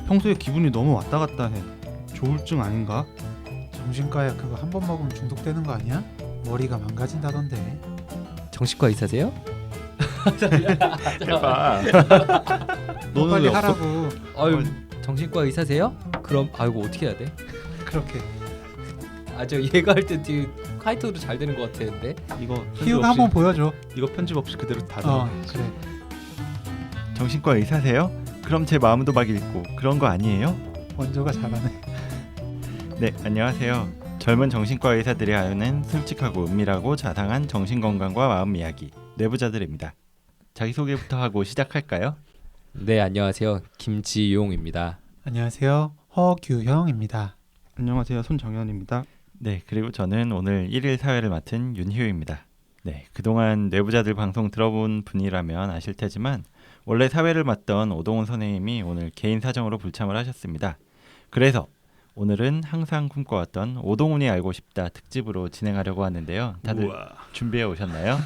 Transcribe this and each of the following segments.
평소에 기분이 너무 왔다 갔다 해. 조울증 아닌가? 정신과야 그거 한 번 먹으면 중독되는 거 아니야? 머리가 망가진다던데. 정신과 의사세요? 해봐. 너는 빨리 왜 없어? 하라고. 아유, 정신과 의사세요? 그럼 아이고 어떻게 해야 돼? 그렇게. 저 얘가 할 때 되게 카이토도 잘 되는 것 같았는데. 이거 편집 희우가 없이 한번 보여줘. 이거 편집 없이 그대로 다 들어. 그래. 정신과 의사세요? 그럼 제 마음도 막 읽고 그런 거 아니에요? 원조가 잘하네. 네, 안녕하세요. 젊은 정신과 의사들이 하는 솔직하고 은밀하고 자상한 정신건강과 마음 이야기 내부자들입니다. 자기소개부터 하고 시작할까요? 네, 안녕하세요. 김지용입니다. 안녕하세요. 허규형입니다. 안녕하세요. 손정현입니다. 네, 그리고 저는 오늘 1일 사회를 맡은 윤희우입니다. 네, 그동안 내부자들 방송 들어본 분이라면 아실 테지만 원래 사회를 맡던 오동훈 선생님이 오늘 개인 사정으로 불참을 하셨습니다. 그래서 오늘은 항상 꿈꿔왔던 오동훈이 알고 싶다 특집으로 진행하려고 하는데요. 다들 우와. 준비해 오셨나요?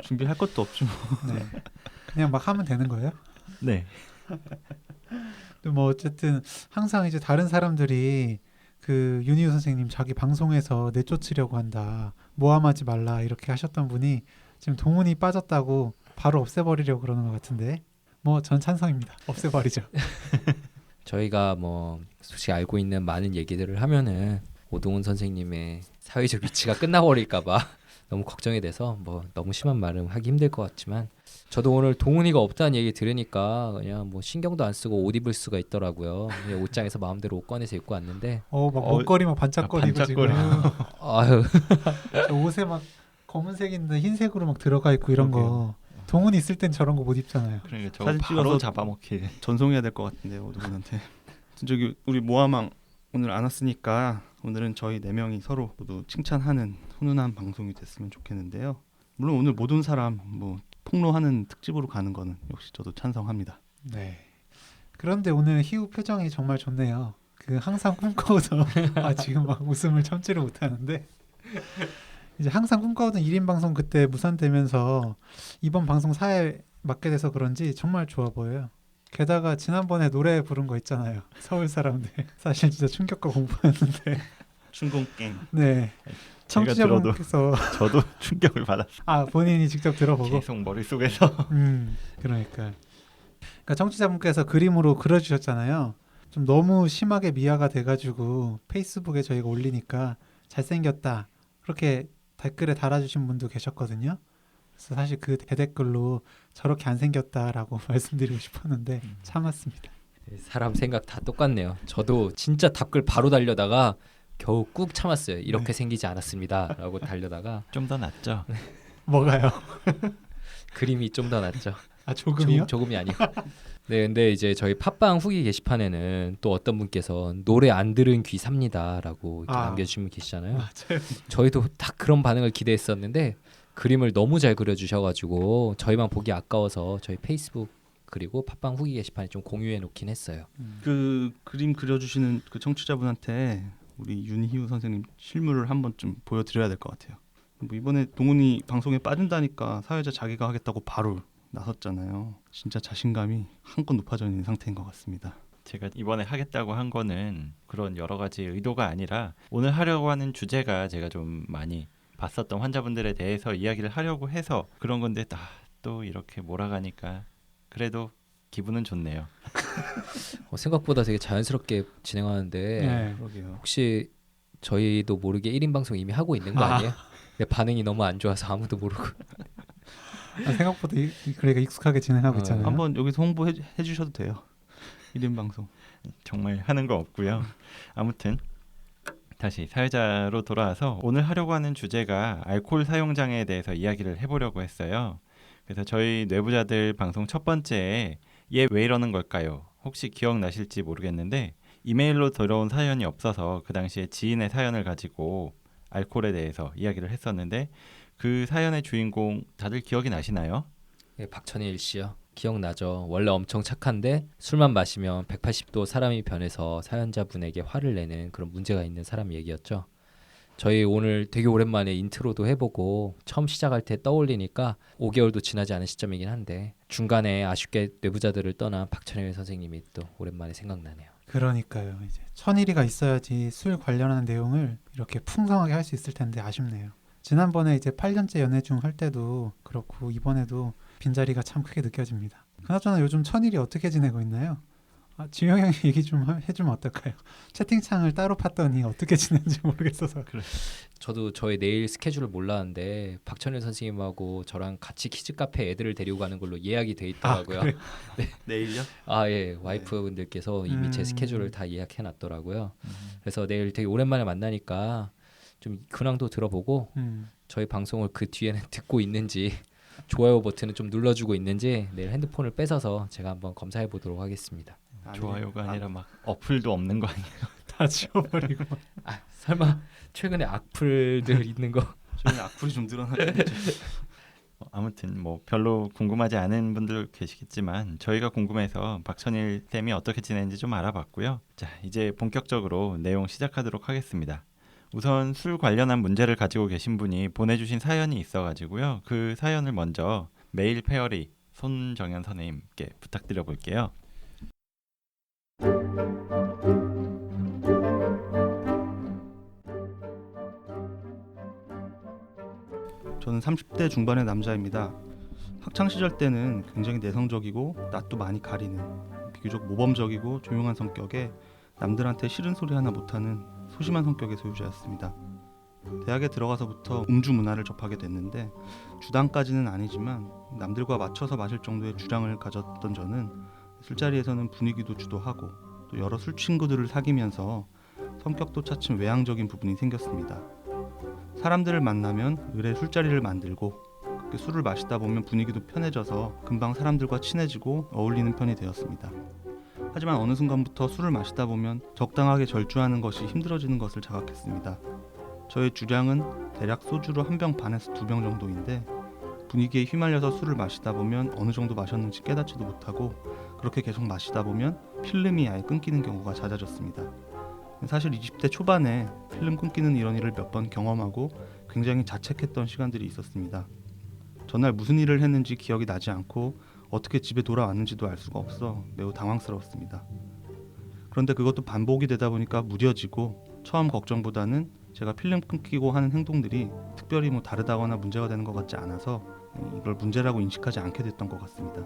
준비할 것도 없죠. 네. 그냥 막 하면 되는 거예요? 네. 뭐 어쨌든 항상 이제 다른 사람들이 그 윤희우 선생님 자기 방송에서 내쫓으려고 한다. 모함하지 말라 이렇게 하셨던 분이 지금 동훈이 빠졌다고 바로 없애버리려고 그러는 것 같은데 뭐 전 찬성입니다. 없애버리죠. 저희가 뭐 솔직히 알고 있는 많은 얘기들을 하면은 오동훈 선생님의 사회적 위치가 끝나버릴까봐 너무 걱정이 돼서 뭐 너무 심한 말은 하기 힘들 것 같지만 저도 오늘 동훈이가 없다는 얘기 들으니까 그냥 뭐 신경도 안 쓰고 옷 입을 수가 있더라고요. 그냥 옷장에서 마음대로 옷 꺼내서 입고 왔는데 막 목걸이 막 반짝거리고 반짝거려. 지금 아유 저 옷에 막 검은색인데 흰색으로 막 들어가 있고 이런 거 동훈이 있을 땐 저런 거 못 입잖아요. 그러니까 저 사진 바로 찍어서 잡아먹힐. 전송해야 될 것 같은데요, 오동훈한테. 저기 우리 모아망 오늘 안 왔으니까 오늘은 저희 4명이 서로 모두 칭찬하는 훈훈한 방송이 됐으면 좋겠는데요. 물론 오늘 모든 사람 뭐 폭로하는 특집으로 가는 거는 역시 저도 찬성합니다. 네. 그런데 오늘 희우 표정이 정말 좋네요. 그 항상 꿈꿔오던 지금 막 웃음을 참지를 못하는데 이제 항상 꿈꿔오던 1인 방송 그때 무산되면서 이번 방송 사회 맡게 돼서 그런지 정말 좋아 보여요. 게다가 지난번에 노래 부른 거 있잖아요. 서울 사람들. 사실 진짜 충격과 공포였는데. 춘공갱. 네. 제가 들어도 청취자분께서 저도 충격을 받았어요. 본인이 직접 들어보고 계속 머릿속에서. 그러니까 청취자분께서 그림으로 그려주셨잖아요. 좀 너무 심하게 미화가 돼가지고 페이스북에 저희가 올리니까 잘생겼다 그렇게 댓글에 달아주신 분도 계셨거든요. 그래서 사실 그 대댓글로 저렇게 안 생겼다라고 말씀드리고 싶었는데 참았습니다. 사람 생각 다 똑같네요. 저도 진짜 답글 바로 달려다가 겨우 꾹 참았어요. 이렇게 네. 생기지 않았습니다 라고 달려다가 좀 더 낫죠. 뭐가요? 그림이 좀 더 낫죠. 조금이요? 조금이 아니고. 네, 근데 이제 저희 팟빵 후기 게시판에는 또 어떤 분께서 노래 안 들은 귀 삽니다라고 이렇게 남겨주신 분 계시잖아요. 맞아요. 저희도 딱 그런 반응을 기대했었는데 그림을 너무 잘 그려주셔가지고 저희만 보기 아까워서 저희 페이스북 그리고 팟빵 후기 게시판에 좀 공유해 놓긴 했어요. 그 그림 그려주시는 그 청취자분한테 우리 윤희우 선생님 실물을 한번 좀 보여드려야 될 것 같아요. 뭐 이번에 동훈이 방송에 빠진다니까 사회자 자기가 하겠다고 바로 나섰잖아요. 진짜 자신감이 한껏 높아져 있는 상태인 것 같습니다. 제가 이번에 하겠다고 한 거는 그런 여러 가지 의도가 아니라 오늘 하려고 하는 주제가 제가 좀 많이 봤었던 환자분들에 대해서 이야기를 하려고 해서 그런 건데 또 이렇게 몰아가니까 그래도 기분은 좋네요. 생각보다 되게 자연스럽게 진행하는데 네. 그러게요. 혹시 저희도 모르게 1인 방송 이미 하고 있는 거 아니에요? 근데 반응이 너무 안 좋아서 아무도 모르고. 생각보다 그러니까 익숙하게 진행하고 있잖아요. 한번 여기서 홍보해 주셔도 돼요. 1인 방송. 정말 하는 거 없고요. 아무튼 다시 사회자로 돌아와서 오늘 하려고 하는 주제가 알코올 사용 장애에 대해서 이야기를 해보려고 했어요. 그래서 저희 뇌부자들 방송 첫 번째에 얘 왜 이러는 걸까요? 혹시 기억나실지 모르겠는데 이메일로 들어온 사연이 없어서 그 당시에 지인의 사연을 가지고 알코올에 대해서 이야기를 했었는데 그 사연의 주인공 다들 기억이 나시나요? 네, 박천일 씨요. 기억나죠. 원래 엄청 착한데 술만 마시면 180도 사람이 변해서 사연자분에게 화를 내는 그런 문제가 있는 사람 얘기였죠. 저희 오늘 되게 오랜만에 인트로도 해보고 처음 시작할 때 떠올리니까 5개월도 지나지 않은 시점이긴 한데 중간에 아쉽게 뇌부자들을 떠난 박찬일 선생님이 또 오랜만에 생각나네요. 그러니까요. 이제 천일이가 있어야지 술 관련한 내용을 이렇게 풍성하게 할 수 있을 텐데 아쉽네요. 지난번에 이제 8년째 연애 중 할 때도 그렇고 이번에도 빈자리가 참 크게 느껴집니다. 그나저나 요즘 천일이 어떻게 지내고 있나요? 지영 형이 얘기 좀 해주면 어떨까요? 채팅창을 따로 팠더니 어떻게 지내는지 모르겠어서. 저도 저의 내일 스케줄을 몰랐는데 박찬일 선생님하고 저랑 같이 키즈 카페 애들을 데리고 가는 걸로 예약이 돼 있더라고요. 그래요? 내일요? 예, 와이프분들께서 이미 제 스케줄을 다 예약해 놨더라고요. 그래서 내일 되게 오랜만에 만나니까 좀 근황도 들어보고 저희 방송을 그 뒤에는 듣고 있는지 좋아요 버튼을 좀 눌러주고 있는지 내일 핸드폰을 뺏어서 제가 한번 검사해 보도록 하겠습니다. 좋아요가 아니라 막 어플도 없는 거 아니에요? 다 지워버리고. 설마 최근에 악플들 있는 거? 저희 악플이 좀 늘어나겠죠. 아무튼 뭐 별로 궁금하지 않은 분들 계시겠지만 저희가 궁금해서 박천일 쌤이 어떻게 지내는지 좀 알아봤고요. 자, 이제 본격적으로 내용 시작하도록 하겠습니다. 우선 술 관련한 문제를 가지고 계신 분이 보내주신 사연이 있어가지고요. 그 사연을 먼저 메일 페어리 손정현 선생님께 부탁드려 볼게요. 저는 30대 중반의 남자입니다. 학창 시절 때는 굉장히 내성적이고 낯도 많이 가리는 비교적 모범적이고 조용한 성격에 남들한테 싫은 소리 하나 못하는 소심한 성격의 소유자였습니다. 대학에 들어가서부터 음주 문화를 접하게 됐는데 주당까지는 아니지만 남들과 맞춰서 마실 정도의 주량을 가졌던 저는 술자리에서는 분위기도 주도하고 또 여러 술 친구들을 사귀면서 성격도 차츰 외향적인 부분이 생겼습니다. 사람들을 만나면 의뢰 술자리를 만들고 그렇게 술을 마시다 보면 분위기도 편해져서 금방 사람들과 친해지고 어울리는 편이 되었습니다. 하지만 어느 순간부터 술을 마시다 보면 적당하게 절주하는 것이 힘들어지는 것을 자각했습니다. 저의 주량은 대략 소주로 1병 반에서 2병 정도인데 분위기에 휘말려서 술을 마시다 보면 어느 정도 마셨는지 깨닫지도 못하고 그렇게 계속 마시다 보면 필름이 아예 끊기는 경우가 잦아졌습니다. 사실 20대 초반에 필름 끊기는 이런 일을 몇 번 경험하고 굉장히 자책했던 시간들이 있었습니다. 전날 무슨 일을 했는지 기억이 나지 않고 어떻게 집에 돌아왔는지도 알 수가 없어 매우 당황스러웠습니다. 그런데 그것도 반복이 되다 보니까 무뎌지고 처음 걱정보다는 제가 필름 끊기고 하는 행동들이 특별히 다르다거나 문제가 되는 것 같지 않아서 이걸 문제라고 인식하지 않게 됐던 것 같습니다.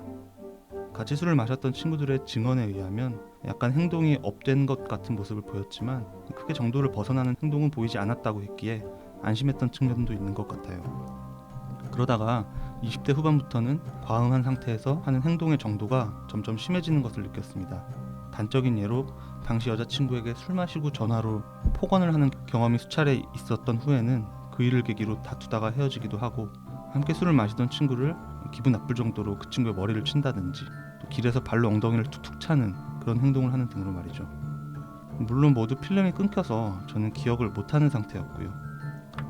같이 술을 마셨던 친구들의 증언에 의하면 약간 행동이 업된 것 같은 모습을 보였지만 크게 정도를 벗어나는 행동은 보이지 않았다고 했기에 안심했던 측면도 있는 것 같아요. 그러다가 20대 후반부터는 과음한 상태에서 하는 행동의 정도가 점점 심해지는 것을 느꼈습니다. 단적인 예로 당시 여자친구에게 술 마시고 전화로 폭언을 하는 경험이 수차례 있었던 후에는 그 일을 계기로 다투다가 헤어지기도 하고 함께 술을 마시던 친구를 기분 나쁠 정도로 그 친구의 머리를 친다든지 또 길에서 발로 엉덩이를 툭툭 차는 그런 행동을 하는 등으로 말이죠. 물론 모두 필름이 끊겨서 저는 기억을 못하는 상태였고요.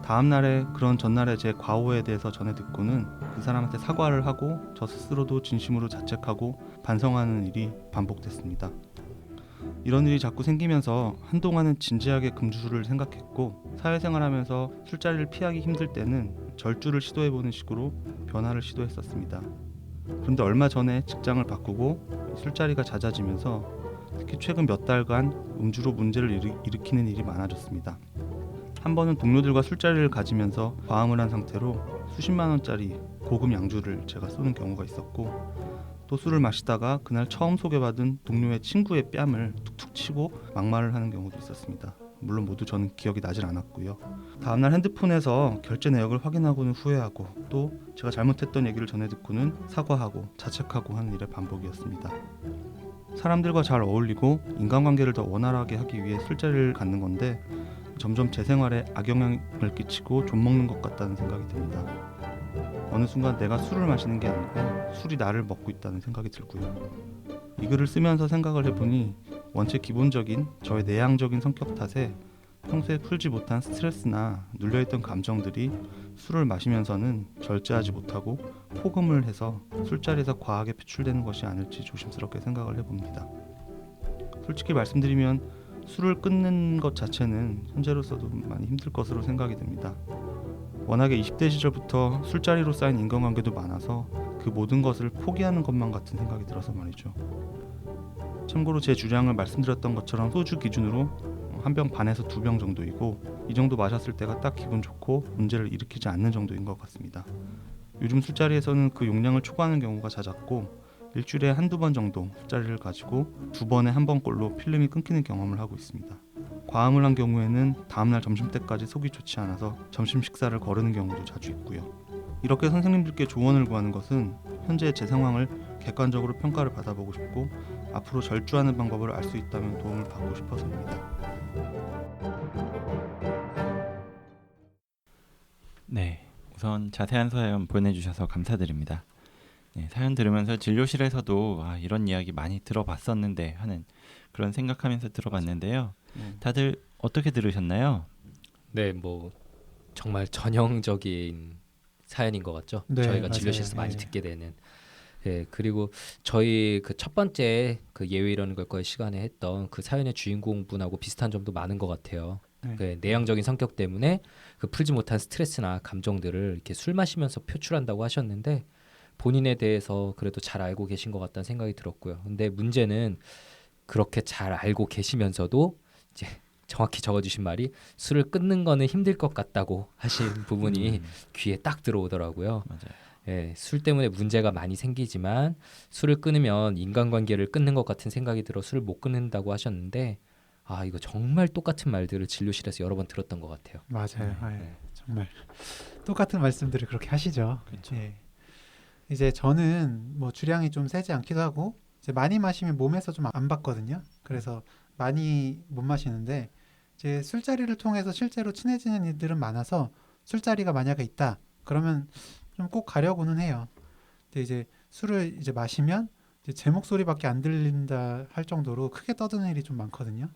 다음날에 그런 전날의 제 과오에 대해서 전해 듣고는 그 사람한테 사과를 하고 저 스스로도 진심으로 자책하고 반성하는 일이 반복됐습니다. 이런 일이 자꾸 생기면서 한동안은 진지하게 금주술을 생각했고 사회생활하면서 술자리를 피하기 힘들 때는 절주를 시도해보는 식으로 변화를 시도했었습니다. 그런데 얼마 전에 직장을 바꾸고 술자리가 잦아지면서 특히 최근 몇 달간 음주로 문제를 일으키는 일이 많아졌습니다. 한 번은 동료들과 술자리를 가지면서 과음을 한 상태로 수십만 원짜리 고급 양주를 제가 쏘는 경우가 있었고 또 술을 마시다가 그날 처음 소개받은 동료의 친구의 뺨을 툭툭 치고 막말을 하는 경우도 있었습니다. 물론 모두 저는 기억이 나질 않았고요. 다음날 핸드폰에서 결제 내역을 확인하고는 후회하고 또 제가 잘못했던 얘기를 전해 듣고는 사과하고 자책하고 하는 일의 반복이었습니다. 사람들과 잘 어울리고 인간관계를 더 원활하게 하기 위해 술자리를 갖는 건데 점점 제 생활에 악영향을 끼치고 좀먹는 것 같다는 생각이 듭니다. 어느 순간 내가 술을 마시는 게 아니고 술이 나를 먹고 있다는 생각이 들고요. 이 글을 쓰면서 생각을 해보니 원체 기본적인 저의 내향적인 성격 탓에 평소에 풀지 못한 스트레스나 눌려있던 감정들이 술을 마시면서는 절제하지 못하고 포금을 해서 술자리에서 과하게 표출되는 것이 아닐지 조심스럽게 생각을 해봅니다. 솔직히 말씀드리면 술을 끊는 것 자체는 현재로서도 많이 힘들 것으로 생각이 됩니다. 워낙에 20대 시절부터 술자리로 쌓인 인간관계도 많아서 그 모든 것을 포기하는 것만 같은 생각이 들어서 말이죠. 참고로 제 주량을 말씀드렸던 것처럼 소주 기준으로 한 병 반에서 2병 정도이고 이 정도 마셨을 때가 딱 기분 좋고 문제를 일으키지 않는 정도인 것 같습니다. 요즘 술자리에서는 그 용량을 초과하는 경우가 잦았고 일주일에 한두 번 정도 술자리를 가지고 2번에 1번꼴로 필름이 끊기는 경험을 하고 있습니다. 과음을 한 경우에는 다음날 점심때까지 속이 좋지 않아서 점심 식사를 거르는 경우도 자주 있고요. 이렇게 선생님들께 조언을 구하는 것은 현재 제 상황을 객관적으로 평가를 받아보고 싶고 앞으로 절주하는 방법을 알 수 있다면 도움을 받고 싶어서입니다. 네, 우선 자세한 사연 보내주셔서 감사드립니다. 네, 사연 들으면서 진료실에서도 이런 이야기 많이 들어봤었는데 하는 그런 생각하면서 들어봤는데요. 다들 어떻게 들으셨나요? 네, 뭐 정말 전형적인 사연인 것 같죠. 네, 저희가 맞아요. 진료실에서 많이 네. 듣게 되는. 네, 그리고 저희 그 첫 번째 그 예외 이러는 걸거의 시간에 했던 그 사연의 주인공분하고 비슷한 점도 많은 것 같아요. 네. 그 내향적인 성격 때문에 그 풀지 못한 스트레스나 감정들을 이렇게 술 마시면서 표출한다고 하셨는데 본인에 대해서 그래도 잘 알고 계신 것 같다는 생각이 들었고요. 근데 문제는 그렇게 잘 알고 계시면서도 이제 정확히 적어주신 말이 술을 끊는 거는 힘들 것 같다고 하신 부분이 귀에 딱 들어오더라고요. 맞아요. 예, 술 때문에 문제가 많이 생기지만 술을 끊으면 인간관계를 끊는 것 같은 생각이 들어 술을 못 끊는다고 하셨는데 이거 정말 똑같은 말들을 진료실에서 여러 번 들었던 것 같아요. 맞아요. 네. 정말 똑같은 말씀들을 그렇게 하시죠. 그렇죠. 예. 이제 저는 뭐 주량이 좀 세지 않기도 하고 이제 많이 마시면 몸에서 좀 안 받거든요. 그래서 많이 못 마시는데 이제 술자리를 통해서 실제로 친해지는 일들은 많아서 술자리가 만약에 있다 그러면 좀 꼭 가려고는 해요. 근데 이제 술을 이제 마시면 이제 제 목소리밖에 안 들린다 할 정도로 크게 떠드는 일이 좀 많거든요.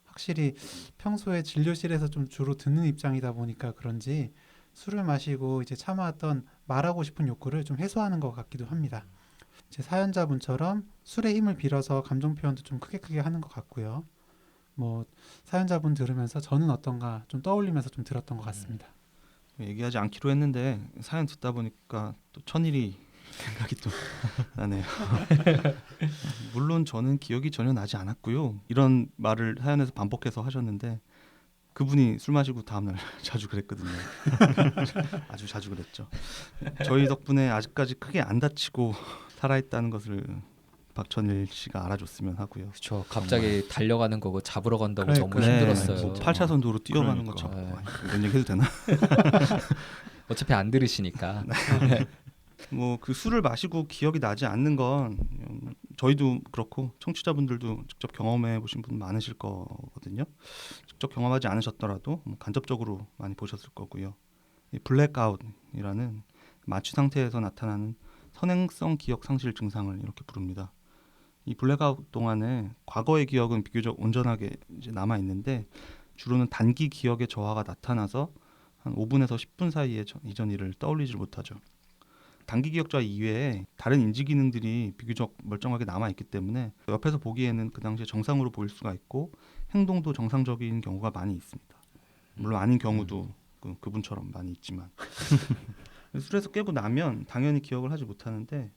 확실히 평소에 진료실에서 좀 주로 듣는 입장이다 보니까 그런지 술을 마시고 이제 참아왔던 말하고 싶은 욕구를 좀 해소하는 것 같기도 합니다. 제 사연자분처럼 술의 힘을 빌어서 감정 표현도 좀 크게 하는 것 같고요. 뭐 사연자분 들으면서 저는 어떤가 좀 떠올리면서 좀 들었던 것 같습니다. 얘기하지 않기로 했는데 사연 듣다 보니까 또 천일이 생각이 또 나네요. 물론 저는 기억이 전혀 나지 않았고요. 이런 말을 사연에서 반복해서 하셨는데 그분이 술 마시고 다음날 자주 그랬거든요. 아주 자주 그랬죠. 저희 덕분에 아직까지 크게 안 다치고 살아있다는 것을 박천일 씨가 알아줬으면 하고요. 그렇죠. 갑자기 달려가는 거고 잡으러 간다고 그래, 너무 그래. 힘들었어요. 뭐 8차선 도로 뛰어가는 그러니까. 것처럼 네. 이런 얘기 해도 되나? 어차피 안 들으시니까. 뭐 그 술을 마시고 기억이 나지 않는 건 저희도 그렇고 청취자분들도 직접 경험해 보신 분 많으실 거거든요. 직접 경험하지 않으셨더라도 뭐 간접적으로 많이 보셨을 거고요. 이 블랙아웃이라는 마취 상태에서 나타나는 선행성 기억 상실 증상을 이렇게 부릅니다. 이 블랙아웃 동안에 과거의 기억은 비교적 온전하게 이제 남아 있는데 주로는 단기 기억의 저하가 나타나서 한 5분에서 10분 사이에 이전 일을 떠올리지 못하죠. 단기 기억자 이외에 다른 인지 기능들이 비교적 멀쩡하게 남아 있기 때문에 옆에서 보기에는 그 당시에 정상으로 보일 수가 있고 행동도 정상적인 경우가 많이 있습니다. 물론 아닌 경우도 그분처럼 많이 있지만 술에서 깨고 나면 당연히 기억을 하지 못하는데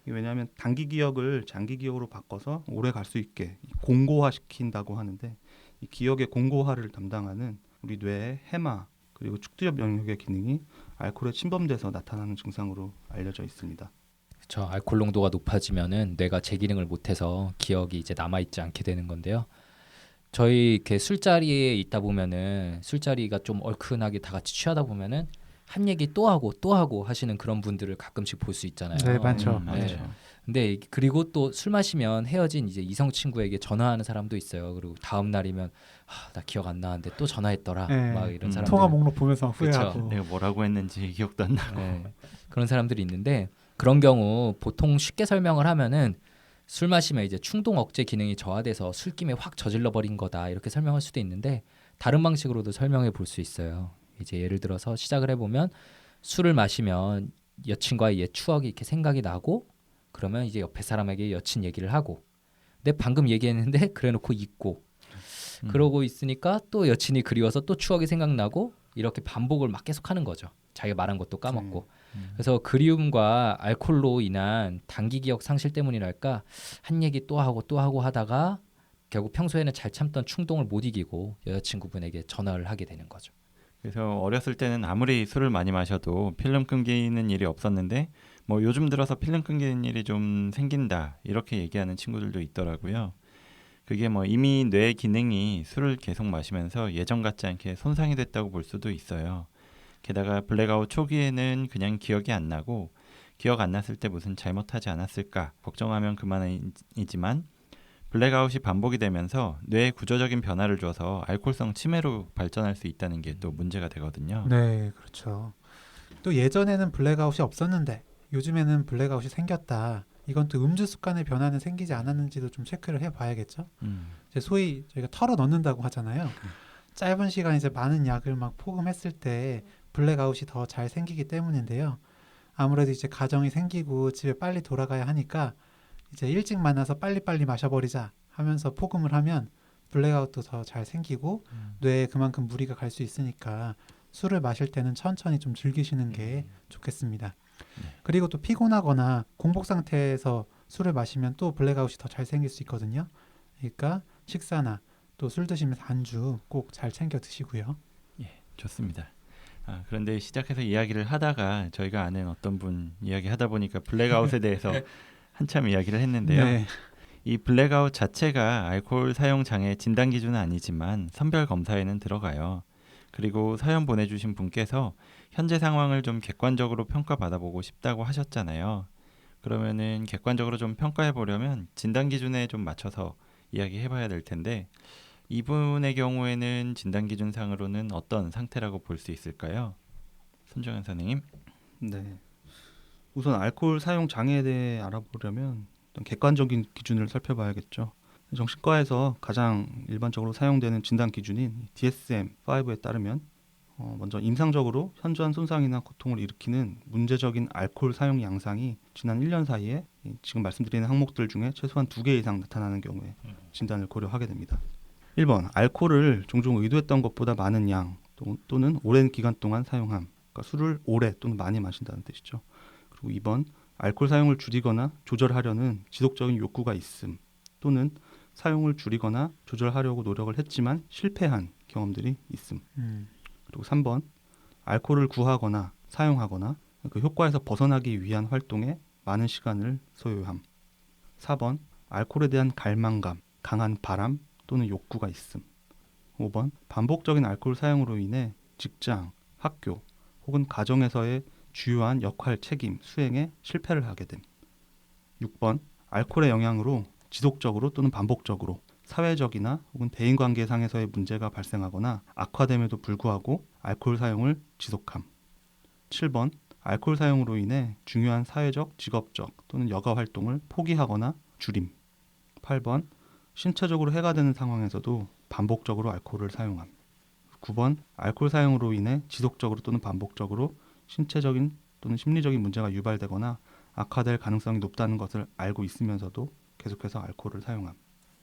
왜냐하면 단기 기억을 장기 기억으로 바꿔서 오래 갈 수 있게 공고화시킨다고 하는데 이 기억의 공고화를 담당하는 우리 뇌의 해마 그리고 축두엽 영역의 기능이 알코올에 침범돼서 나타나는 증상으로 알려져 있습니다. 그렇죠. 알코올 농도가 높아지면은 뇌가 제기능을 못해서 기억이 이제 남아 있지 않게 되는 건데요. 저희 이렇게 술자리에 있다 보면은 술자리가 좀 얼큰하게 다 같이 취하다 보면은 한 얘기 또 하고 하시는 그런 분들을 가끔씩 볼 수 있잖아요. 네, 많죠. 많죠. 근데 그리고 또 술 마시면 헤어진 이제 이성 친구에게 전화하는 사람도 있어요. 그리고 다음 날이면 나 기억 안 나는데 또 전화했더라. 네. 막 이런 사람들. 통화 목록 보면서 그쵸. 후회하고. 내가 뭐라고 했는지 기억도 안 나고. 네, 그런 사람들이 있는데 그런 경우 보통 쉽게 설명을 하면은 술 마시면 이제 충동 억제 기능이 저하돼서 술김에 확 저질러 버린 거다 이렇게 설명할 수도 있는데 다른 방식으로도 설명해 볼 수 있어요. 이제 예를 들어서 시작을 해보면 술을 마시면 여친과의 옛 추억이 이렇게 생각이 나고 그러면 이제 옆에 사람에게 여친 얘기를 하고 근데 방금 얘기했는데 그래놓고 잊고 그러고 있으니까 또 여친이 그리워서 또 추억이 생각나고 이렇게 반복을 막 계속하는 거죠. 자기가 말한 것도 까먹고. 그래서 그리움과 알코올로 인한 단기 기억 상실 때문이랄까 한 얘기 또 하고 또 하고 하다가 결국 평소에는 잘 참던 충동을 못 이기고 여자친구분에게 전화를 하게 되는 거죠. 그래서 어렸을 때는 아무리 술을 많이 마셔도 필름 끊기는 일이 없었는데 뭐 요즘 들어서 필름 끊기는 일이 좀 생긴다 이렇게 얘기하는 친구들도 있더라고요. 그게 뭐 이미 뇌 기능이 술을 계속 마시면서 예전 같지 않게 손상이 됐다고 볼 수도 있어요. 게다가 블랙아웃 초기에는 그냥 기억이 안 나고 기억 안 났을 때 무슨 잘못하지 않았을까 걱정하면 그만이지만 블랙아웃이 반복이 되면서 뇌에 구조적인 변화를 줘서 알코올성 치매로 발전할 수 있다는 게 또 문제가 되거든요. 네, 그렇죠. 또 예전에는 블랙아웃이 없었는데 요즘에는 블랙아웃이 생겼다. 이건 또 음주 습관의 변화는 생기지 않았는지도 좀 체크를 해봐야겠죠. 이제 소위 저희가 털어 넣는다고 하잖아요. 짧은 시간 이제 많은 약을 막 포금했을 때 블랙아웃이 더 잘 생기기 때문인데요. 아무래도 이제 가정이 생기고 집에 빨리 돌아가야 하니까 이제 일찍 만나서 빨리빨리 마셔버리자 하면서 포금을 하면 블랙아웃도 더 잘 생기고 뇌에 그만큼 무리가 갈 수 있으니까 술을 마실 때는 천천히 좀 즐기시는 게 좋겠습니다. 그리고 또 피곤하거나 공복 상태에서 술을 마시면 또 블랙아웃이 더 잘 생길 수 있거든요. 그러니까 식사나 또 술 드시면서 안주 꼭 잘 챙겨 드시고요. 좋습니다. 그런데 시작해서 이야기를 하다가 저희가 아는 어떤 분 이야기하다 보니까 블랙아웃에 대해서 한참 이야기를 했는데요. 네. 이 블랙아웃 자체가 알코올 사용 장애 진단 기준은 아니지만 선별 검사에는 들어가요. 그리고 사연 보내주신 분께서 현재 상황을 좀 객관적으로 평가받아보고 싶다고 하셨잖아요. 그러면은 객관적으로 좀 평가해 보려면 진단 기준에 좀 맞춰서 이야기해봐야 될 텐데 이분의 경우에는 진단 기준상으로는 어떤 상태라고 볼 수 있을까요? 손정현 선생님. 네. 우선 알코올 사용 장애에 대해 알아보려면 어떤 객관적인 기준을 살펴봐야겠죠. 정신과에서 가장 일반적으로 사용되는 진단 기준인 DSM-5에 따르면 먼저 임상적으로 현저한 손상이나 고통을 일으키는 문제적인 알코올 사용 양상이 지난 1년 사이에 지금 말씀드리는 항목들 중에 최소한 2개 이상 나타나는 경우에 진단을 고려하게 됩니다. 1번, 알코올을 종종 의도했던 것보다 많은 양 또는 오랜 기간 동안 사용함. 그러니까 술을 오래 또는 많이 마신다는 뜻이죠. 그리고 2번, 알코올 사용을 줄이거나 조절하려는 지속적인 욕구가 있음 또는 사용을 줄이거나 조절하려고 노력을 했지만 실패한 경험들이 있음. 그리고 3번, 알코올을 구하거나 사용하거나 그 효과에서 벗어나기 위한 활동에 많은 시간을 소요함. 4번, 알코올에 대한 갈망감, 강한 바람 또는 욕구가 있음. 5번, 반복적인 알코올 사용으로 인해 직장, 학교 혹은 가정에서의 주요한 역할, 책임, 수행에 실패를 하게 됨. 6번, 알코올의 영향으로 지속적으로 또는 반복적으로 사회적이나 혹은 대인관계상에서의 문제가 발생하거나 악화됨에도 불구하고 알코올 사용을 지속함. 7번, 알코올 사용으로 인해 중요한 사회적, 직업적 또는 여가 활동을 포기하거나 줄임. 8번, 신체적으로 해가 되는 상황에서도 반복적으로 알코올을 사용함. 9번, 알코올 사용으로 인해 지속적으로 또는 반복적으로 신체적인 또는 심리적인 문제가 유발되거나 악화될 가능성이 높다는 것을 알고 있으면서도 계속해서 알코올을 사용함.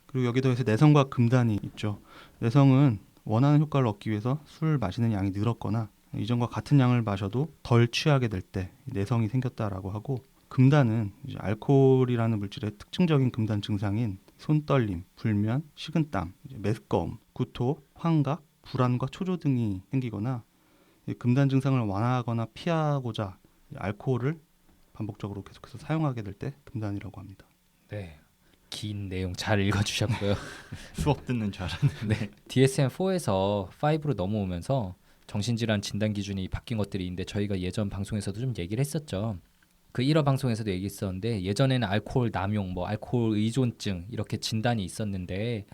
그리고 여기 더해서 내성과 금단이 있죠. 내성은 원하는 효과를 얻기 위해서 술을 마시는 양이 늘었거나 이전과 같은 양을 마셔도 덜 취하게 될 때 내성이 생겼다라고 하고, 금단은 이제 알코올이라는 물질의 특징적인 금단 증상인 손떨림, 불면, 식은땀, 메스꺼움, 구토, 환각, 불안과 초조 등이 생기거나 금단 증상을 완화하거나 피하고자 알코올을 반복적으로 계속해서 사용하게 될 때 금단이라고 합니다. 네. 긴 내용 잘 읽어주셨고요. 수업 듣는 줄 알았는데. DSM-4에서 5로 넘어오면서 정신질환 진단 기준이 바뀐 것들이 있는데 저희가 예전 방송에서도 좀 얘기를 했었죠. 그 1화 방송에서도 얘기했었는데 예전에는 알코올 남용, 알코올 의존증 이렇게 진단이 있었는데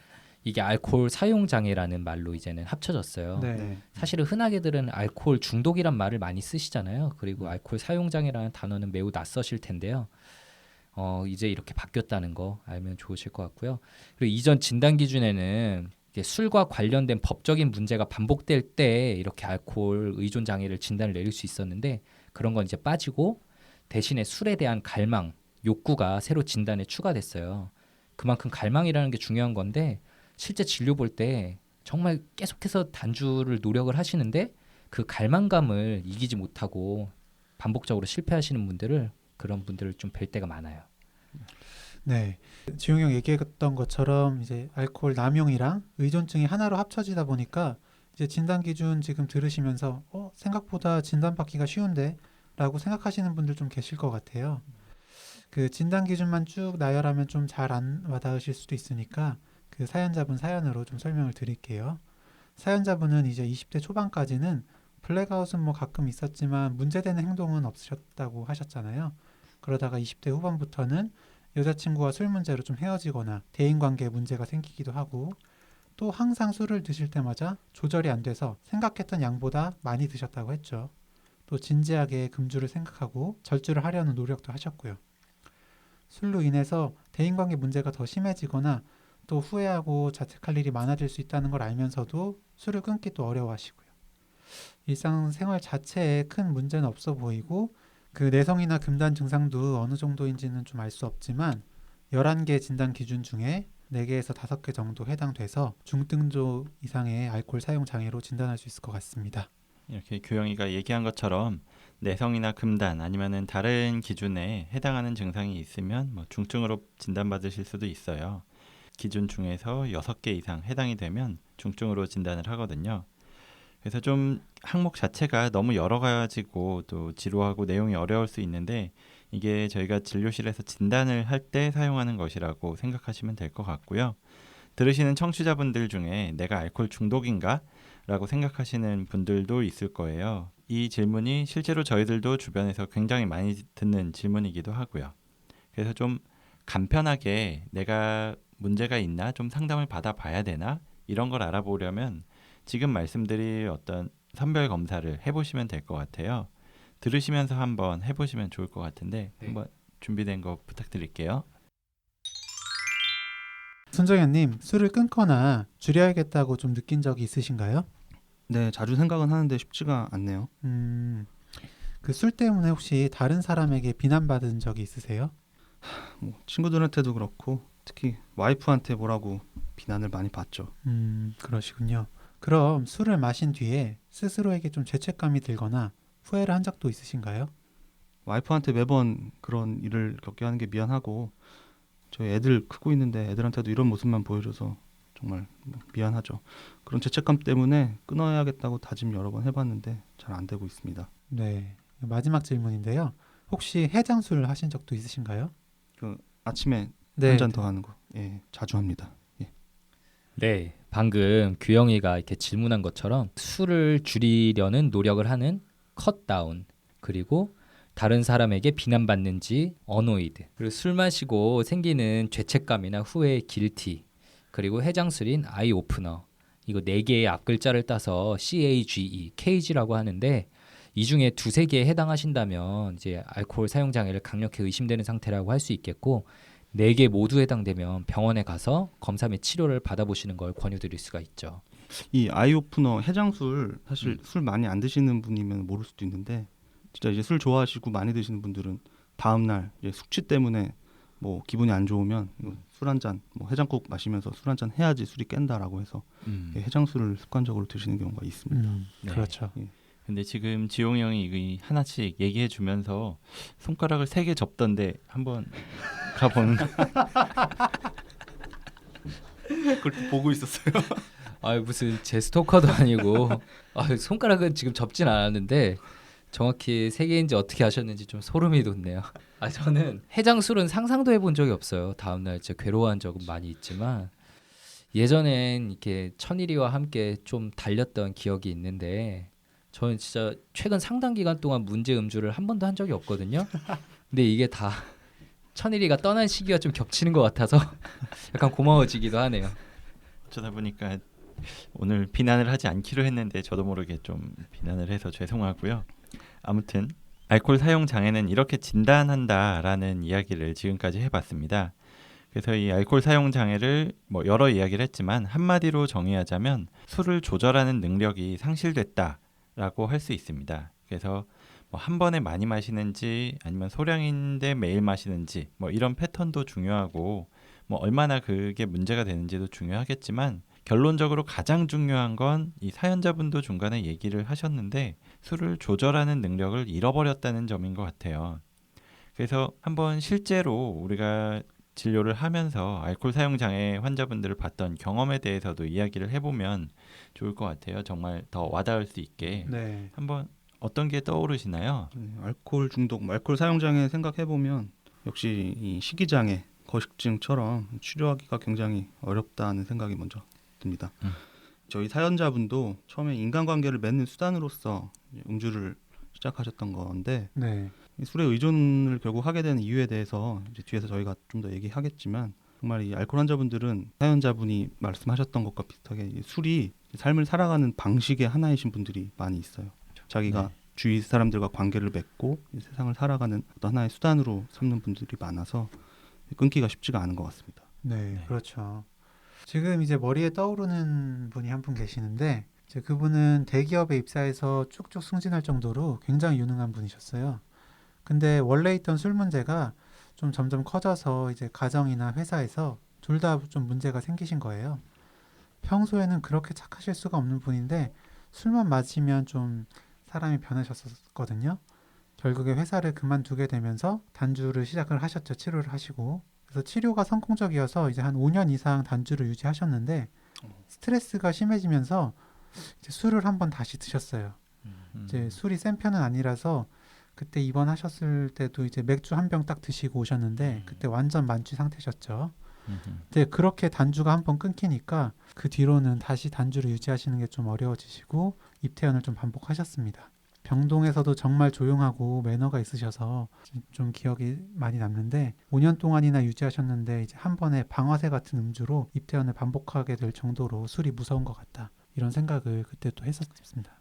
이게 알코올 사용 장애라는 말로 이제는 합쳐졌어요. 네. 사실은 흔하게들은 알코올 중독이란 말을 많이 쓰시잖아요. 그리고 알코올 사용 장애라는 단어는 매우 낯서실 텐데요. 이제 이렇게 바뀌었다는 거 알면 좋으실 것 같고요. 그리고 이전 진단 기준에는 이게 술과 관련된 법적인 문제가 반복될 때 이렇게 알코올 의존 장애를 진단을 내릴 수 있었는데 그런 건 이제 빠지고 대신에 술에 대한 갈망, 욕구가 새로 진단에 추가됐어요. 그만큼 갈망이라는 게 중요한 건데 실제 진료 볼 때 정말 계속해서 단주를 노력을 하시는데 그 갈망감을 이기지 못하고 반복적으로 실패하시는 분들을 그런 분들을 좀 뵐 때가 많아요. 네, 지용 형 얘기했던 것처럼 이제 알코올 남용이랑 의존증이 하나로 합쳐지다 보니까 이제 진단 기준 지금 들으시면서 생각보다 진단 받기가 쉬운데 라고 생각하시는 분들 좀 계실 것 같아요. 그 진단 기준만 쭉 나열하면 좀 잘 안 와닿으실 수도 있으니까 그 사연자분 사연으로 좀 설명을 드릴게요. 사연자분은 이제 20대 초반까지는 블랙아웃은 뭐 가끔 있었지만 문제되는 행동은 없으셨다고 하셨잖아요. 그러다가 20대 후반부터는 여자친구와 술 문제로 좀 헤어지거나 대인관계에 문제가 생기기도 하고 또 항상 술을 드실 때마다 조절이 안 돼서 생각했던 양보다 많이 드셨다고 했죠. 또 진지하게 금주를 생각하고 절주를 하려는 노력도 하셨고요. 술로 인해서 대인관계 문제가 더 심해지거나 또 후회하고 자책할 일이 많아질 수 있다는 걸 알면서도 술을 끊기 또 어려워하시고요. 일상생활 자체에 큰 문제는 없어 보이고 그 내성이나 금단 증상도 어느 정도인지는 좀 알 수 없지만 11개 진단 기준 중에 4개에서 5개 정도 해당돼서 중등조 이상의 알코올 사용 장애로 진단할 수 있을 것 같습니다. 이렇게 교영이가 얘기한 것처럼 내성이나 금단 아니면은 다른 기준에 해당하는 증상이 있으면 뭐 중증으로 진단받으실 수도 있어요. 기준 중에서 6개 이상 해당이 되면 중증으로 진단을 하거든요. 그래서 좀 항목 자체가 너무 여러 가지고 또 지루하고 내용이 어려울 수 있는데 이게 저희가 진료실에서 진단을 할 때 사용하는 것이라고 생각하시면 될 것 같고요. 들으시는 청취자분들 중에 내가 알코올 중독인가? 라고 생각하시는 분들도 있을 거예요. 이 질문이 실제로 저희들도 주변에서 굉장히 많이 듣는 질문이기도 하고요. 그래서 좀 간편하게 내가 문제가 있나? 좀 상담을 받아봐야 되나? 이런 걸 알아보려면 지금 말씀드릴 어떤 선별 검사를 해보시면 될 것 같아요. 들으시면서 한번 해보시면 좋을 것 같은데 네. 한번 준비된 거 부탁드릴게요. 손정현님, 술을 끊거나 줄여야겠다고 좀 느낀 적이 있으신가요? 네, 자주 생각은 하는데 쉽지가 않네요. 그 술 때문에 혹시 다른 사람에게 비난받은 적이 있으세요? 뭐 친구들한테도 그렇고 특히 와이프한테 뭐라고 비난을 많이 받죠. 그러시군요. 그럼 술을 마신 뒤에 스스로에게 좀 죄책감이 들거나 후회를 한 적도 있으신가요? 와이프한테 매번 그런 일을 겪게 하는 게 미안하고 저희 애들 크고 있는데 애들한테도 이런 모습만 보여줘서 정말 미안하죠. 그런 죄책감 때문에 끊어야겠다고 다짐 여러 번 해봤는데 잘 안 되고 있습니다. 네. 마지막 질문인데요. 혹시 해장술 하신 적도 있으신가요? 아침에 네. 한 잔 더 하는 거, 자주 합니다. 네, 방금 규영이가 이렇게 질문한 것처럼 술을 줄이려는 노력을 하는 컷다운, 그리고 다른 사람에게 비난받는지 어노이드, 그리고 술 마시고 생기는 죄책감이나 후회 길티, 그리고 해장술인 아이 오프너, 이거 4개의 앞글자를 따서 CAGE, KG라고 하는데 이 중에 2-3개에 해당하신다면 이제 알코올 사용 장애를 강력히 의심되는 상태라고 할 수 있겠고 4개 모두 해당되면 병원에 가서 검사 및 치료를 받아보시는 걸 권유드릴 수가 있죠. 이 아이오프너 해장술 사실 술 많이 안 드시는 분이면 모를 수도 있는데 진짜 이제 술 좋아하시고 많이 드시는 분들은 다음 날 이제 숙취 때문에 뭐 기분이 안 좋으면 술 한 잔, 뭐 해장국 마시면서 술 한 잔 해야지 술이 깬다라고 해서 해장술을 습관적으로 드시는 경우가 있습니다. 네. 그렇죠. 근데 지금 지용이 형이 이거 하나씩 얘기해 주면서 손가락을 3개 접던데 한번 가보는 그걸 보고 있었어요. 아 무슨 제 스토커도 아니고 손가락은 지금 접진 않았는데 정확히 3개인지 어떻게 하셨는지 좀 소름이 돋네요. 저는 해장술은 상상도 해본 적이 없어요. 다음날 진짜 괴로워한 적은 많이 있지만 예전엔 이렇게 천일이와 함께 좀 달렸던 기억이 있는데 저는 진짜 최근 상당 기간 동안 문제 음주를 한 번도 한 적이 없거든요. 근데 이게 다 천일이가 떠난 시기가 좀 겹치는 것 같아서 약간 고마워지기도 하네요. 어쩌다 보니까 오늘 비난을 하지 않기로 했는데 저도 모르게 좀 비난을 해서 죄송하고요. 아무튼 알코올 사용 장애는 이렇게 진단한다라는 이야기를 지금까지 해봤습니다. 그래서 이 알코올 사용 장애를 뭐 여러 이야기를 했지만 한마디로 정의하자면 술을 조절하는 능력이 상실됐다라고 할 수 있습니다. 그래서 뭐 한 번에 많이 마시는지 아니면 소량인데 매일 마시는지 뭐 이런 패턴도 중요하고 뭐 얼마나 그게 문제가 되는지도 중요하겠지만 결론적으로 가장 중요한 건 이 사연자분도 중간에 얘기를 하셨는데 술을 조절하는 능력을 잃어버렸다는 점인 것 같아요. 그래서 한번 실제로 우리가 진료를 하면서 알코올 사용 장애 환자분들을 봤던 경험에 대해서도 이야기를 해보면 좋을 것 같아요. 정말 더 와닿을 수 있게. 네. 한번 어떤 게 떠오르시나요? 알코올 중독, 알코올 사용 장애 생각해 보면 역시 이 식이 장애, 거식증처럼 치료하기가 굉장히 어렵다는 생각이 먼저 듭니다. 저희 사연자분도 처음에 인간관계를 맺는 수단으로서 음주를 시작하셨던 건데 네. 이 술에 의존을 결국 하게 되는 이유에 대해서 이제 뒤에서 저희가 좀 더 얘기하겠지만 정말 이 알코올 환자분들은 사연자분이 말씀하셨던 것과 비슷하게 이 술이 삶을 살아가는 방식의 하나이신 분들이 많이 있어요. 자기가 주위 사람들과 관계를 맺고 이 세상을 살아가는 어떤 하나의 수단으로 삼는 분들이 많아서 끊기가 쉽지가 않은 것 같습니다. 네, 그렇죠. 지금 이제 머리에 떠오르는 분이 한 분 계시는데 이제 그분은 대기업에 입사해서 쭉쭉 승진할 정도로 굉장히 유능한 분이셨어요. 근데 원래 있던 술 문제가 좀 점점 커져서 이제 가정이나 회사에서 둘 다 좀 문제가 생기신 거예요. 평소에는 그렇게 착하실 수가 없는 분인데 술만 마시면 좀 사람이 변하셨었거든요. 결국에 회사를 그만두게 되면서 단주를 시작을 하셨죠. 치료를 하시고. 그래서 치료가 성공적이어서 이제 한 5년 이상 단주를 유지하셨는데 스트레스가 심해지면서 이제 술을 한번 다시 드셨어요. 이제 술이 센 편은 아니라서 그때 입원하셨을 때도 이제 맥주 한 병 딱 드시고 오셨는데 그때 완전 만취 상태셨죠. 근데 그렇게 단주가 한번 끊기니까 그 뒤로는 다시 단주를 유지하시는 게 좀 어려워지시고 입퇴원을 좀 반복하셨습니다. 병동에서도 정말 조용하고 매너가 있으셔서 좀 기억이 많이 남는데 5년 동안이나 유지하셨는데 이제 한 번에 방아쇠 같은 음주로 입퇴원을 반복하게 될 정도로 술이 무서운 것 같다. 이런 생각을 그때 또 했었습니다.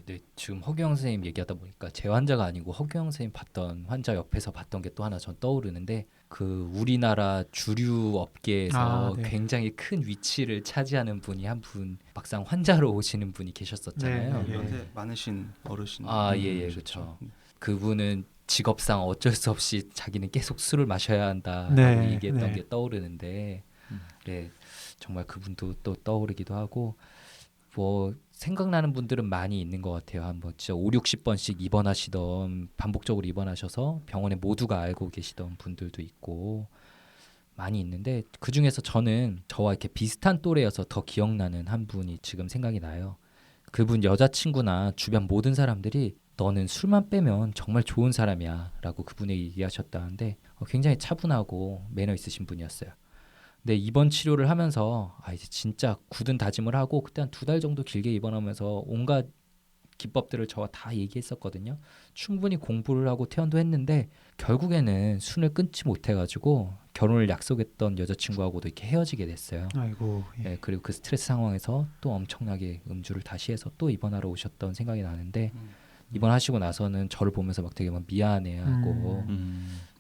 네. 지금 허규영 선생님 얘기하다 보니까 제 환자가 아니고 허규영 선생님 봤던 환자 옆에서 봤던 게 또 하나 전 떠오르는데 그 우리나라 주류 업계에서 네. 굉장히 큰 위치를 차지하는 분이 한 분 막상 환자로 오시는 분이 계셨었잖아요. 네, 네. 연세 많으신 어르신. 예예 그렇죠. 그분은 직업상 어쩔 수 없이 자기는 계속 술을 마셔야 한다라고 네, 얘기했던 네. 게 떠오르는데 네, 정말 그분도 또 떠오르기도 하고 뭐 생각나는 분들은 많이 있는 것 같아요. 한번 진짜 5, 60번씩 입원하시던 반복적으로 입원하셔서 병원에 모두가 알고 계시던 분들도 있고 많이 있는데 그 중에서 저는 저와 이렇게 비슷한 또래여서 더 기억나는 한 분이 지금 생각이 나요. 그분 여자친구나 주변 모든 사람들이 너는 술만 빼면 정말 좋은 사람이야 라고 그분이 얘기하셨다는데 굉장히 차분하고 매너 있으신 분이었어요. 근데 입원 치료를 하면서 이제 진짜 굳은 다짐을 하고 그때 한 2달 정도 길게 입원하면서 온갖 기법들을 저와 다 얘기했었거든요. 충분히 공부를 하고 퇴원도 했는데 결국에는 술을 끊지 못해가지고 결혼을 약속했던 여자친구하고도 이렇게 헤어지게 됐어요. 아이고. 예. 네, 그리고 그 스트레스 상황에서 또 엄청나게 음주를 다시 해서 또 입원하러 오셨던 생각이 나는데 입원하시고 나서는 저를 보면서 막 되게 막 미안해하고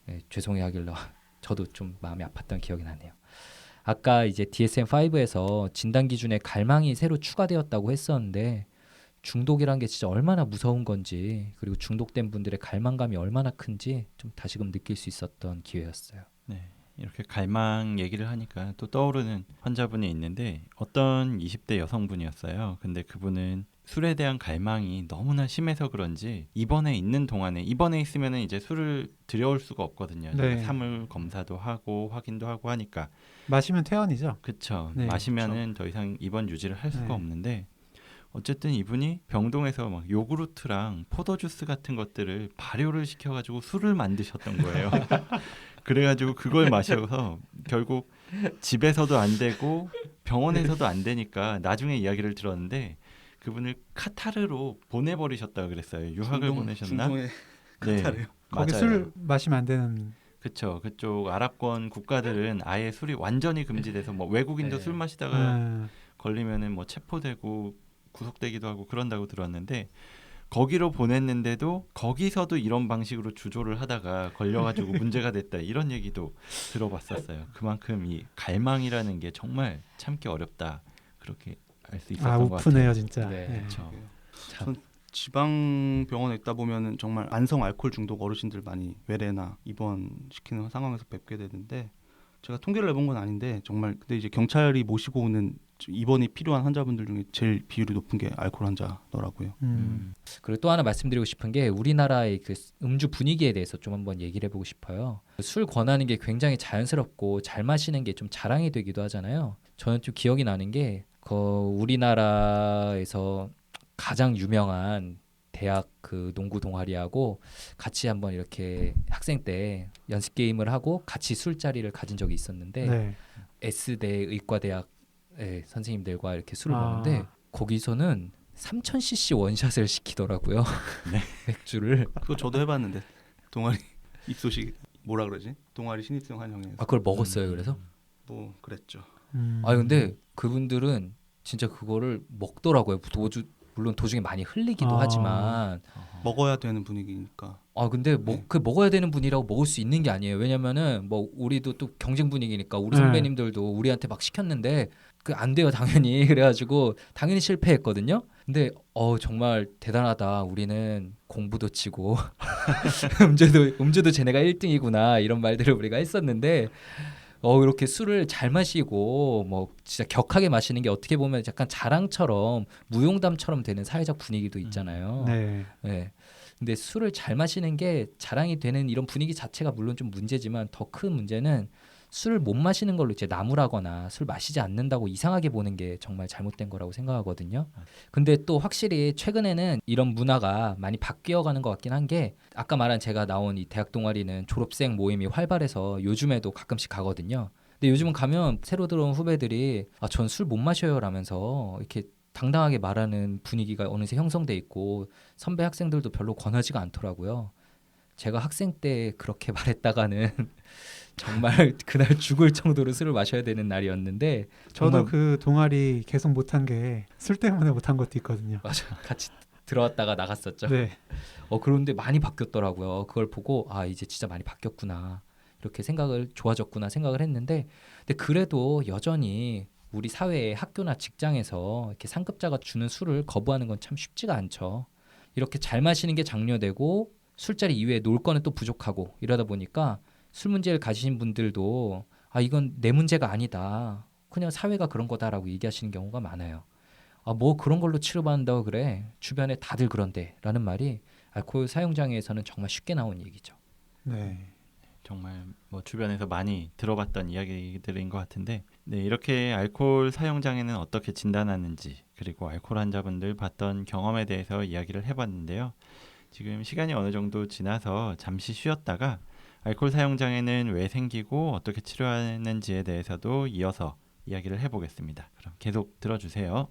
네, 죄송해하길래 저도 좀 마음이 아팠던 기억이 나네요. 아까 이제 DSM-5에서 진단 기준에 갈망이 새로 추가되었다고 했었는데 중독이란 게 진짜 얼마나 무서운 건지 그리고 중독된 분들의 갈망감이 얼마나 큰지 좀 다시금 느낄 수 있었던 기회였어요. 네, 이렇게 갈망 얘기를 하니까 또 떠오르는 환자분이 있는데 어떤 20대 여성분이었어요. 근데 그분은 술에 대한 갈망이 너무나 심해서 그런지 입원해 있는 동안에 입원해 있으면은 이제 술을 들여올 수가 없거든요. 네. 사물 검사도 하고 확인도 하고 하니까 마시면 퇴원이죠. 그쵸. 네, 마시면은 더 이상 입원 유지를 할 수가 네. 없는데 어쨌든 이분이 병동에서 막 요구르트랑 포도주스 같은 것들을 발효를 시켜가지고 술을 만드셨던 거예요. 그래가지고 그걸 마셔서 결국 집에서도 안 되고 병원에서도 안 되니까 나중에 이야기를 들었는데 그분을 카타르로 보내버리셨다고 그랬어요. 유학을 보내셨나? 중동의 카타르요. 거기 맞아요. 술 마시면 안 되는. 그쵸. 그쪽 아랍권 국가들은 아예 술이 완전히 금지돼서 뭐 외국인도 네. 술 마시다가 걸리면은 뭐 체포되고 구속되기도 하고 그런다고 들었는데 거기로 보냈는데도 거기서도 이런 방식으로 주조를 하다가 걸려가지고 문제가 됐다 이런 얘기도 들어봤었어요. 그만큼 이 갈망이라는 게 정말 참기 어렵다 그렇게 알 수 있었던 것 우프네요 같아요. 진짜. 네, 네. 그렇죠. 참. 지방 병원에 있다 보면은 정말 안성 알코올 중독 어르신들 많이 외래나 입원시키는 상황에서 뵙게 되는데 제가 통계를 내본 건 아닌데 정말 근데 이제 경찰이 모시고 오는 입원이 필요한 환자분들 중에 제일 비율이 높은 게 알코올 환자더라고요. 그리고 또 하나 말씀드리고 싶은 게 우리나라의 그 음주 분위기에 대해서 좀 한번 얘기를 해보고 싶어요. 술 권하는 게 굉장히 자연스럽고 잘 마시는 게 좀 자랑이 되기도 하잖아요. 저는 좀 기억이 나는 게 우리나라에서 가장 유명한 대학 그 농구 동아리하고 같이 한번 이렇게 학생 때 연습 게임을 하고 같이 술자리를 가진 적이 있었는데 네. S대 의과대학의 선생님들과 이렇게 술을 아. 먹는데 거기서는 3000cc 원샷을 시키더라고요. 네. 맥주를. 그거 저도 해봤는데 동아리 입소식 뭐라 그러지? 동아리 신입생 환영회에서 그걸 먹었어요. 그래서. 뭐 그랬죠. 근데 그분들은 진짜 그거를 먹더라고요. 물론 도중에 많이 흘리기도 아. 하지만 먹어야 되는 분위기니까. 근데 네. 그 먹어야 되는 분이라고 먹을 수 있는 게 아니에요. 왜냐면은 뭐 우리도 또 경쟁 분위기니까 우리 네. 선배님들도 우리한테 막 시켰는데 그 안 돼요 당연히. 그래가지고 당연히 실패했거든요. 근데 정말 대단하다. 우리는 공부도 치고 음주도 쟤네가 1등이구나 이런 말들을 우리가 했었는데 이렇게 술을 잘 마시고 뭐 진짜 격하게 마시는 게 어떻게 보면 약간 자랑처럼 무용담처럼 되는 사회적 분위기도 있잖아요. 네. 네. 근데 술을 잘 마시는 게 자랑이 되는 이런 분위기 자체가 물론 좀 문제지만 더 큰 문제는 술을 못 마시는 걸로 이제 나무라거나 술 마시지 않는다고 이상하게 보는 게 정말 잘못된 거라고 생각하거든요. 근데 또 확실히 최근에는 이런 문화가 많이 바뀌어가는 것 같긴 한 게 아까 말한 제가 나온 이 대학 동아리는 졸업생 모임이 활발해서 요즘에도 가끔씩 가거든요. 근데 요즘은 가면 새로 들어온 후배들이 전 술 못 마셔요 라면서 이렇게 당당하게 말하는 분위기가 어느새 형성돼 있고 선배 학생들도 별로 권하지가 않더라고요. 제가 학생 때 그렇게 말했다가는 정말 그날 죽을 정도로 술을 마셔야 되는 날이었는데 저도 정말 그 동아리 계속 못한 게 술 때문에 못한 것도 있거든요. 맞아 같이 들어왔다가 나갔었죠. 네. 그런데 많이 바뀌었더라고요. 그걸 보고 이제 진짜 많이 바뀌었구나 이렇게 좋아졌구나 생각을 했는데 근데 그래도 여전히 우리 사회의 학교나 직장에서 이렇게 상급자가 주는 술을 거부하는 건 참 쉽지가 않죠. 이렇게 잘 마시는 게 장려되고 술자리 이외에 놀 거는 또 부족하고 이러다 보니까 술 문제를 가지신 분들도 이건 내 문제가 아니다. 그냥 사회가 그런 거다라고 얘기하시는 경우가 많아요. 뭐 그런 걸로 치료받는다고 그래. 주변에 다들 그런데 라는 말이 알코올 사용장애에서는 정말 쉽게 나온 얘기죠. 네. 정말 뭐 주변에서 많이 들어봤던 이야기들인 것 같은데 이렇게 알코올 사용 장애는 어떻게 진단하는지 그리고 알코올 환자분들 봤던 경험에 대해서 이야기를 해봤는데요. 지금 시간이 어느 정도 지나서 잠시 쉬었다가 알코올 사용 장애는 왜 생기고 어떻게 치료하는지에 대해서도 이어서 이야기를 해보겠습니다. 그럼 계속 들어주세요.